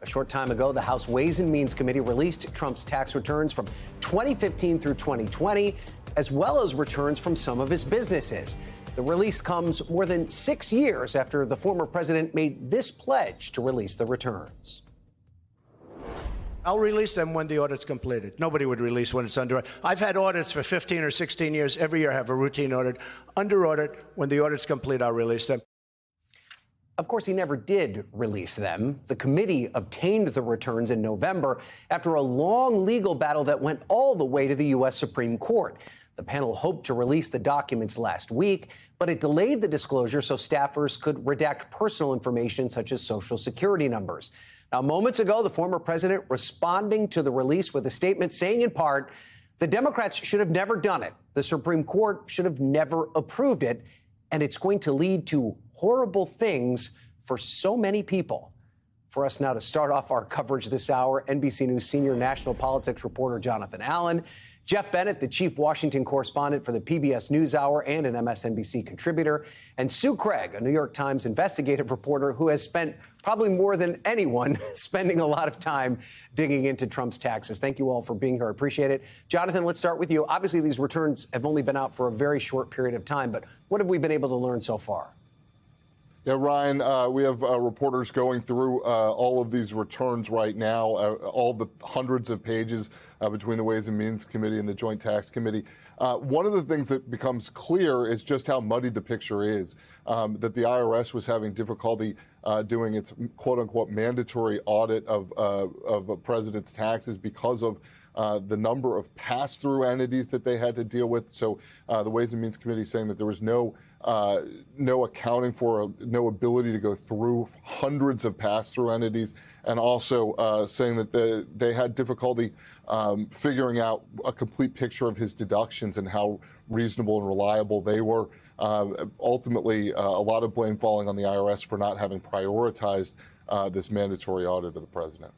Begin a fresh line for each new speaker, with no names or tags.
short time ago, the House Ways and Means Committee released Trump's tax returns from 2015 through 2020, as well as returns from some of his businesses. The release comes more than 6 years after the former president made this pledge to release the returns.
I'll release them when the audit's completed. Nobody would release when it's under audit. I've had audits for 15 or 16 years. Every year I have a routine audit. Under audit, when the audit's complete, I'll release them.
Of course, he never did release them. The committee obtained the returns in November after a long legal battle that went all the way to the U.S. Supreme Court. The panel hoped to release the documents last week, but it delayed the disclosure so staffers could redact personal information such as Social Security numbers. Now, moments ago, the former president responding to the release with a statement saying in part, the Democrats should have never done it. The Supreme Court should have never approved it, and it's going to lead to horrible things for so many people. For us now to start off our coverage this hour, NBC News senior national politics reporter Jonathan Allen, Jeff Bennett, the chief Washington correspondent for the PBS NewsHour and an MSNBC contributor, and Sue Craig, a New York Times investigative reporter who has spent probably more than anyone spending a lot of time digging into Trump's taxes. Thank you all for being here. I appreciate it. Jonathan, let's start with you. Obviously, these returns have only been out for a very short period of time, but what have we been able to learn so far?
Yeah, Ryan, we have reporters going through all of these returns right now, all the hundreds of pages between the Ways and Means Committee and the Joint Tax Committee. One of the things that becomes clear is just how muddy the picture is, that the IRS was having difficulty doing its quote-unquote mandatory audit of a president's taxes because of the number of pass-through entities that they had to deal with. So the Ways and Means Committee saying that there was no accounting for, no ability to go through hundreds of pass-through entities, and also saying that they had difficulty figuring out a complete picture of his deductions and how reasonable and reliable they were. Ultimately, a lot of blame falling on the IRS for not having prioritized this mandatory audit of the president.